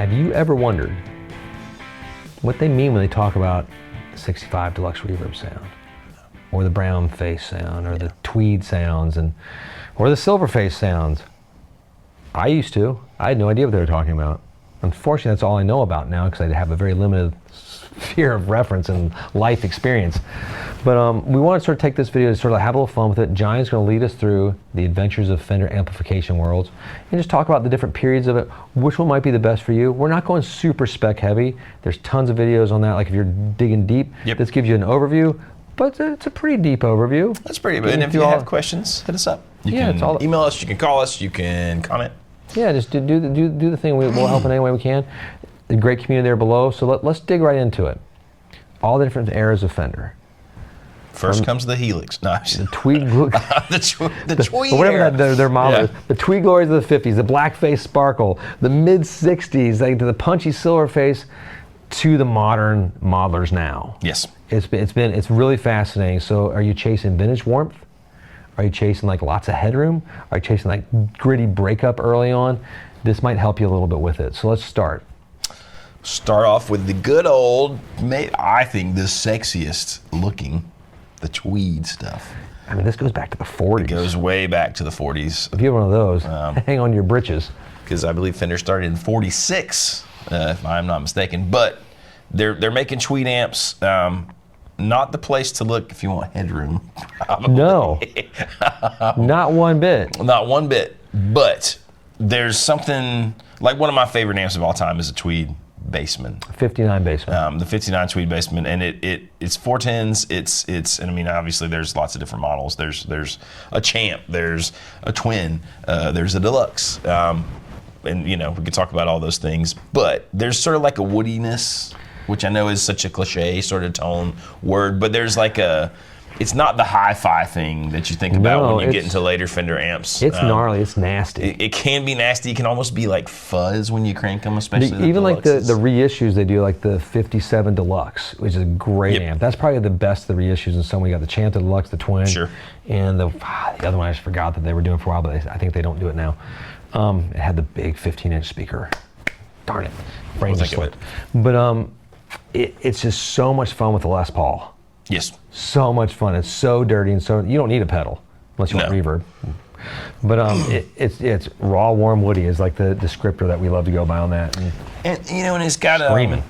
Have you ever wondered what they mean when they talk about 65 Deluxe Reverb sound, or the brown face sound, or the tweed sounds, or the silverface sounds? I used to. I had no idea what they were talking about. Unfortunately, that's all I know about now because I have a very limited sphere of reference and life experience. But we want to sort of take this video to sort of have a little fun with it. Johnny's going to lead us through the adventures of Fender amplification worlds and just talk about the different periods of it, which one might be the best for you. We're not going super spec heavy. There's tons of videos on that, like if you're digging deep. This gives you an overview, but it's a pretty deep overview. That's pretty good. And if you have questions, hit us up. You can email us, you can call us, you can comment. Yeah, just do the thing. We'll help in any way we can. A great community there below. So let's dig right into it. All the different eras of Fender. First comes the Helix. No, the Tweed. the Tweed. Whatever their model is. The Tweed glories of the 50s, the blackface sparkle, the mid 60s, like the punchy silverface, to the modern modelers now. Yes. It's really fascinating. So are you chasing vintage warmth? Are you chasing like lots of headroom? Are you chasing like gritty breakup early on? This might help you a little bit with it. So let's start. Start off with the good old, I think the sexiest looking, the tweed stuff. I mean, this goes back to the 40s. It goes way back to the 40s. If you have one of those, hang on to your britches. Because I believe Fender started in 46, if I'm not mistaken. But they're making tweed amps. Not the place to look if you want headroom. Probably. No, not one bit. Not one bit. But there's something, like one of my favorite amps of all time is a tweed Bassman. 59 Bassman. The 59 tweed Bassman, and it's 410s. It's and I mean obviously there's lots of different models. There's a Champ, there's a Twin, there's a Deluxe, and you know we could talk about all those things. But there's sort of like a woodiness, which I know is such a cliche sort of tone word, but there's like it's not the hi-fi thing that you think about when you get into later Fender amps. It's gnarly, it's nasty. It can be nasty. It can almost be like fuzz when you crank them, especially even like the reissues they do, like the 57 Deluxe, which is a great amp. That's probably the best of the reissues in some way. You got the Champ, the Deluxe, the Twin, and the other one I just forgot that they were doing for a while, but I think they don't do it now. It had the big 15-inch speaker. Darn it, brain just slipped. But it's just so much fun with the Les Paul. Yes. So much fun. It's so dirty, and so you don't need a pedal unless you want reverb. But it's raw, warm, woody is like the descriptor that we love to go by on that. And you know, and it's got screaming.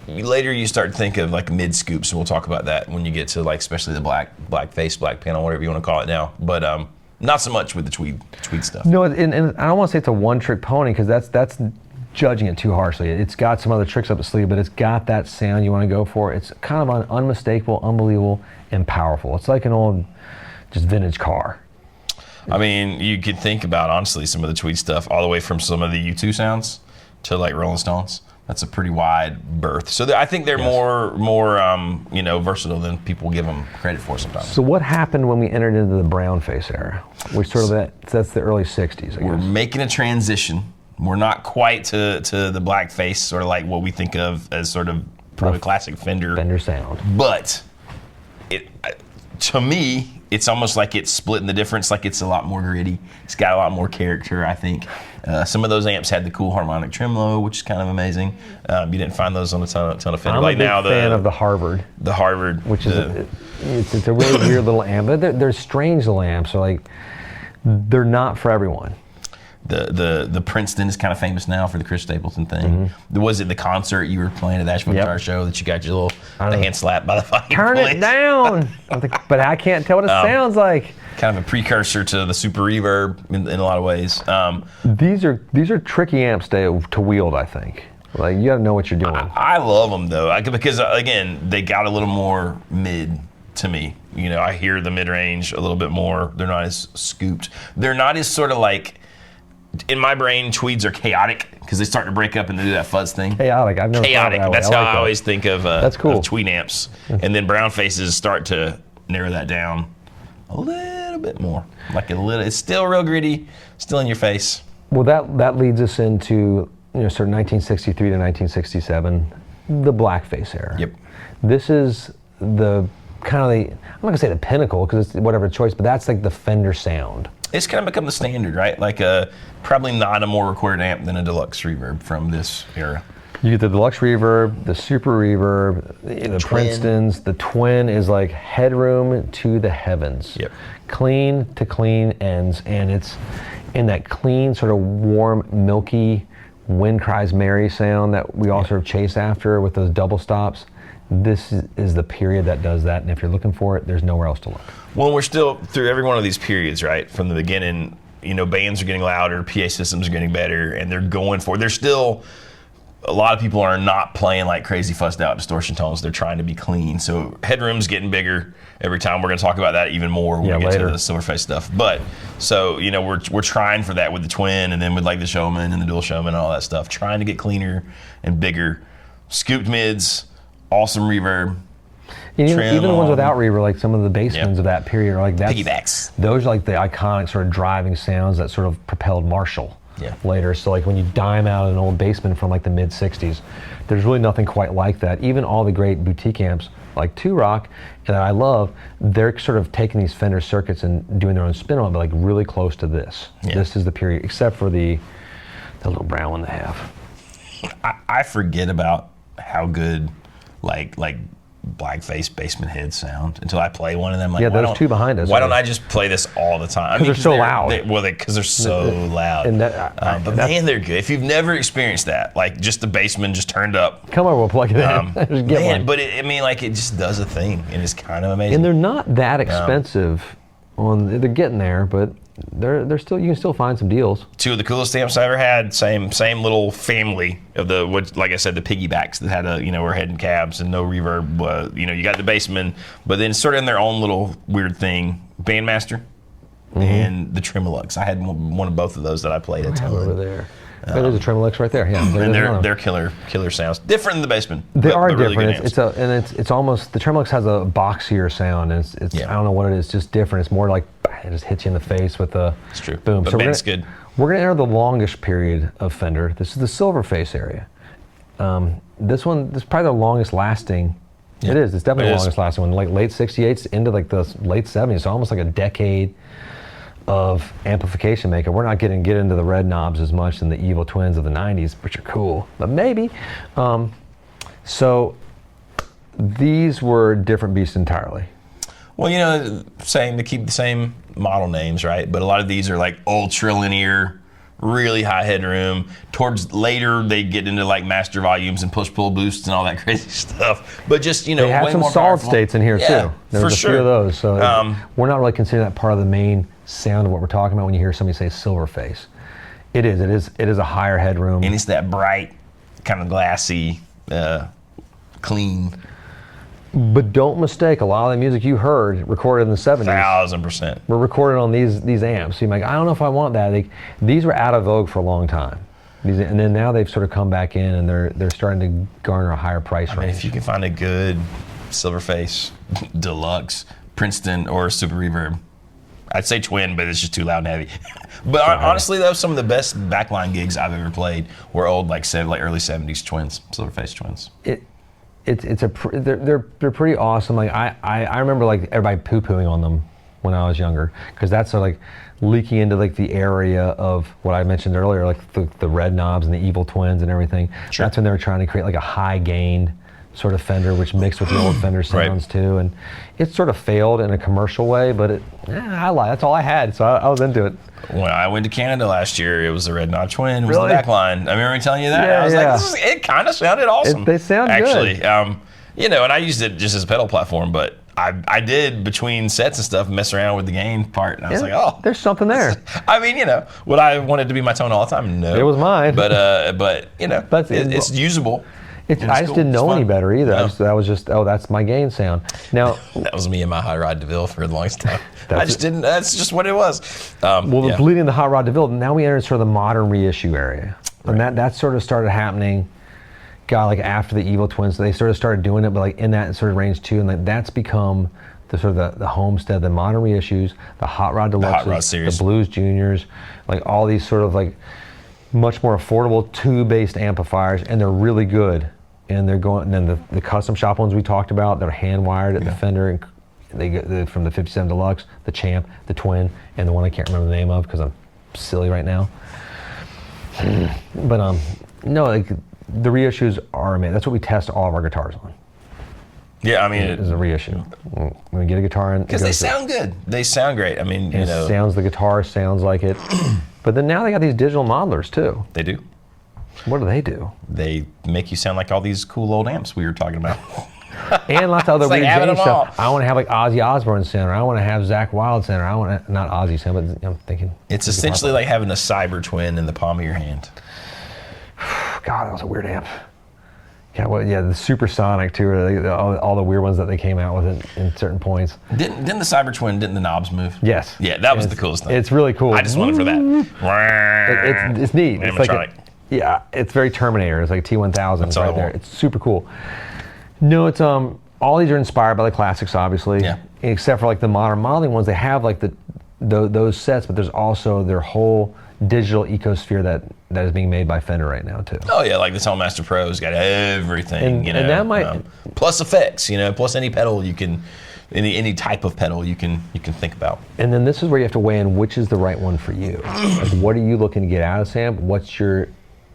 Later you start to think of like mid scoops, and we'll talk about that when you get to like especially the black face, black panel, whatever you want to call it now. But not so much with the tweed stuff. No, and I don't want to say it's a one-trick pony because that's judging it too harshly. It's got some other tricks up its sleeve, but it's got that sound you want to go for. It's kind of unmistakable, unbelievable, and powerful. It's like an old, just vintage car. I mean, you could think about, honestly, some of the tweed stuff, all the way from some of the U2 sounds to like Rolling Stones. That's a pretty wide berth. So I think they're more versatile than people give them credit for sometimes. So what happened when we entered into the brown face era? That's the early 60s, I guess. We're making a transition. We're not quite to the blackface, sort of like what we think of as sort of probably classic Fender sound. But to me, it's almost like it's splitting the difference. Like it's a lot more gritty. It's got a lot more character, I think. Some of those amps had the cool harmonic tremolo, which is kind of amazing. You didn't find those on a ton of Fender. I'm a big fan of the Harvard. The Harvard, which is it's a really weird little amp. They're strange little amps. So like they're not for everyone. The Princeton is kind of famous now for the Chris Stapleton thing. Was it the concert you were playing at the Asheville Guitar Show that you got your little hand slapped by the fireplace? Turn it down! But I can't tell what it sounds like. Kind of a precursor to the Super Reverb in a lot of ways. These are tricky amps to wield, I think. Like you got to know what you're doing. I love them though, because again, they got a little more mid to me. You know, I hear the mid range a little bit more. They're not as scooped. They're not as sort of like. In my brain, tweeds are chaotic because they start to break up and they do that fuzz thing. Chaotic. I've never chaotic. Thought That's how I always think of. That's cool. Of tweed amps, and then brown faces start to narrow that down a little bit more. Like a little. It's still real gritty, still in your face. Well, that leads us into sort of 1963 to 1967, the blackface era. Yep. This is the kind of I'm not gonna say the pinnacle because it's whatever choice, but that's like the Fender sound. it's kind of become the standard, right? Like probably not a more recorded amp than a Deluxe Reverb from this era. You get the Deluxe Reverb, the Super Reverb, the Princetons. The Twin is like headroom to the heavens. Yep. Clean to clean ends, and it's in that clean, sort of warm, milky, Wind Cries Mary sound that we all sort of chase after with those double stops. This is the period that does that, and if you're looking for it, there's nowhere else to look. Well, we're still through every one of these periods, right? From the beginning, bands are getting louder, PA systems are getting better, and they're going for it. There's still a lot of people are not playing like crazy fussed out distortion tones. They're trying to be clean. So headroom's getting bigger every time. We're going to talk about that even more when we get to the silverface stuff. But so we're trying for that with the Twin, and then with like the Showman and the Dual Showman and all that stuff, trying to get cleaner and bigger. Scooped mids, awesome reverb. Even the ones without reverb, like some of the basements of that period, are like piggybacks. Those are like the iconic sort of driving sounds that sort of propelled Marshall. Later. So like when you dime out an old Bassman from like the mid 60s, there's really nothing quite like that. Even all the great boutique amps like Two Rock that I love, they're sort of taking these Fender circuits and doing their own spin on it, but like really close to this. This is the period, except for the little brown one they have. I forget about how good like blackface basement heads sound until I play one of them. Like, those two behind us. Why don't I just play this all the time? Because they're so loud. Because they're so loud. And but man, they're good. If you've never experienced that, like just the Bassman just turned up. Come on, we'll plug it in. Man, but it just does a thing, and it's kind of amazing. And they're not that expensive. They're getting there, but they're still, you can still find some deals. Two of the coolest amps I ever had, same little family of like I said, the piggybacks that had were head and cabs and no reverb. You got the Bassman, but then sort of in their own little weird thing, Bandmaster and the Tremolux. I had one of both of those that I played a ton. Over there. There's a Tremolux right there. Yeah, and they're killer sounds. Different than the Bassman. They are different. Really it's almost, the Tremolux has a boxier sound. And it's I don't know what it is. It's just different. It's more like it just hits you in the face with a boom. But so good. We're gonna enter the longest period of Fender. This is the silverface area. This is probably the longest lasting. Yeah, it is. It's definitely the longest lasting one. Like late '68s into like the late '70s. So almost like a decade of amplification maker. We're not get into the red knobs as much than the Evil Twins of the 90s, which are cool, but maybe. So these were different beasts entirely. Well, saying to keep the same model names, right? But a lot of these are like ultra linear, really high headroom. Towards later, they get into like master volumes and push-pull boosts and all that crazy stuff. But just, they have way some more solid powerful states in here too. There's a few of those. So we're not really considering that part of the main sound of what we're talking about when you hear somebody say silverface. It is a higher headroom. And it's that bright, kind of glassy, clean. But don't mistake, a lot of the music you heard recorded in the 70s. 1,000%. Were recorded on these amps. So you're like, I don't know if I want that. These were out of vogue for a long time. And then now they've sort of come back in and they're starting to garner a higher price range. I mean, if you can find a good silverface, deluxe, Princeton, or Super Reverb, I'd say Twin, but it's just too loud and heavy. But honestly, though, some of the best backline gigs I've ever played were old, like early '70s Twins, silverface Twins. They're pretty awesome. Like I remember like everybody poo-pooing on them when I was younger, because that's sort of like leaking into like the area of what I mentioned earlier, like the red knobs and the Evil Twins and everything. Sure. That's when they were trying to create like a high gain sort of Fender, which mixed with the old Fender sounds too, and it sort of failed in a commercial way, but I like, that's all I had, so I was into it. When I went to Canada last year, it was the Red Knob Twin. It was the back line. I remember me telling you that. I was like, it kind of sounded awesome. They sound actually good. And I used it just as a pedal platform, but I did between sets and stuff mess around with the gain part, and I was like, oh, there's something there. I mean, would I want it to be my tone all the time? No, it was mine. But it's usable. I just didn't know any better either. No. That was just, that's my gain sound. Now that was me and my Hot Rod DeVille for the longest time. That's just what it was. Bleeding the Hot Rod DeVille. Now we enter sort of the modern reissue area, and that sort of started happening. Like after the Evil Twins, they sort of started doing it, but like in that sort of range too, and like that's become the sort of the Homestead, the modern reissues, the Hot Rod Deluxes, the Hot Rod series, the Blues Juniors, like all these sort of like much more affordable tube-based amplifiers, and they're really good. And they're going, and then the custom shop ones we talked about, they're hand wired at the Fender, and from the 57 Deluxe, the Champ, the Twin, and the one I can't remember the name of because I'm silly right now. But no, like the reissues are amazing. That's what we test all of our guitars on. Yeah, I mean, Is a reissue. When we get a guitar in, because they sound good. They sound great. I mean, you know, the guitar sounds like it. But then now they got these digital modelers too. They do. What do they do? They make you sound like all these cool old amps we were talking about. And lots of other weird having James them all. stuff. I want to have like Ozzy Osbourne sound, or I want to have Zakk Wylde sound, or I want to, not Ozzy sound, but I'm thinking. It's essentially like having a Cyber Twin in the palm of your hand. God, that was a weird amp. Yeah, well, yeah, the Supersonic too, or all the weird ones that they came out with in certain points. Didn't the Cyber Twin, didn't the knobs move? Yes. Yeah, that was the coolest thing. It's really cool. I just wanted for that. It's neat. It's like animatronic. yeah, it's very Terminator. It's like T1000 That's all I right there. want. It's super cool. No, it's all these are inspired by the classics, obviously. Yeah. Except for like the modern modeling ones, they have like those sets, but there's also their whole digital ecosphere that is being made by Fender right now too. Oh yeah, like the Tonemasters Pro's got everything, And- you know. and that might- plus effects, you know, plus any pedal you can, any type of pedal you can think about. And then this is where you have to weigh in which is the right one for you. Like, what are you looking to get out of Sam? What's your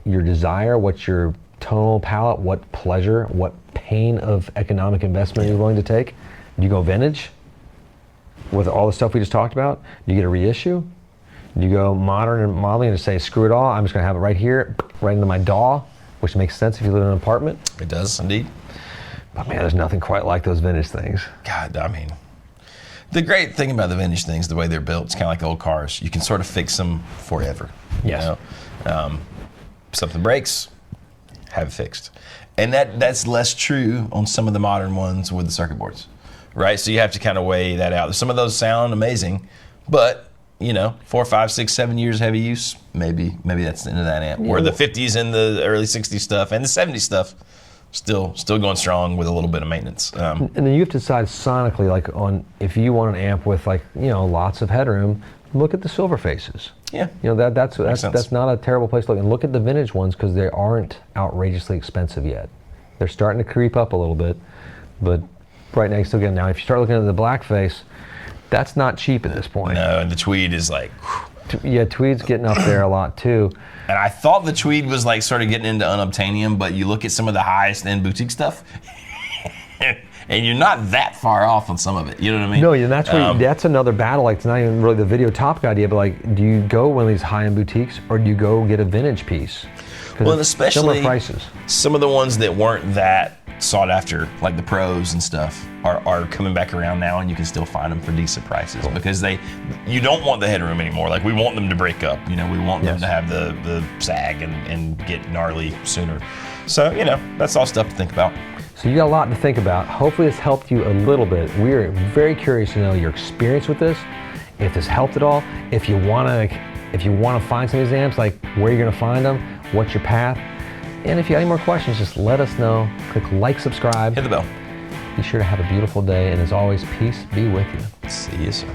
desire? What's your tonal palette? What pleasure? What pain of economic investment you're willing to take? Do you go vintage with all the stuff we just talked about? Do you get a reissue? Do you go modern and modeling and just say, screw it all, I'm just gonna have it right here, right into my DAW, which makes sense if you live in an apartment. It does indeed. But man, there's nothing quite like those vintage things. God, I mean, the great thing about the vintage things, the way they're built, it's kind of like old cars. You can sort of fix them forever. Yes. You know? Something breaks, have it fixed. And that's less true on some of the modern ones with the circuit boards, right? So you have to kind of weigh that out. Some of those sound amazing, but you know, 4, 5, 6, 7 years heavy use, maybe that's the end of that amp. Where the 50s and the early 60s stuff and the 70s stuff, still going strong with a little bit of maintenance. And then you have to decide sonically, like on if you want an amp with like, you know, lots of headroom, look at the silverfaces. Yeah. You know, that's sense. not a terrible place to look. And look at the vintage ones because they aren't outrageously expensive yet. They're starting to creep up a little bit, but right now you still get them. Now if you start looking at the blackface, that's not cheap at this point. No, and the tweed is like, Yeah, tweed's getting up there a lot too. and I thought the tweed was like sort of getting into unobtainium, but you look at some of the highest end boutique stuff, and you're not that far off on some of it. You know what I mean? No, and that's where that's another battle. Like it's not even really the video topic idea, but like, do you go one of these high-end boutiques or do you go get a vintage piece? 'Cause Well, and it's especially similar prices. some of the ones that weren't that sought after, like the Pros and stuff, are coming back around now, and you can still find them for decent prices because you don't want the headroom anymore. Like we want them to break up. You know, we want them to have the sag and get gnarly sooner. So you know, that's all stuff to think about. So you got a lot to think about. Hopefully this helped you a little bit. We're very curious to know your experience with this, if this helped at all, if you want to find some of these amps, like where you're going to find them, what's your path, and if you have any more questions, just let us know. Click like, subscribe. Hit the bell. Be sure to have a beautiful day, and as always, peace be with you. See you soon.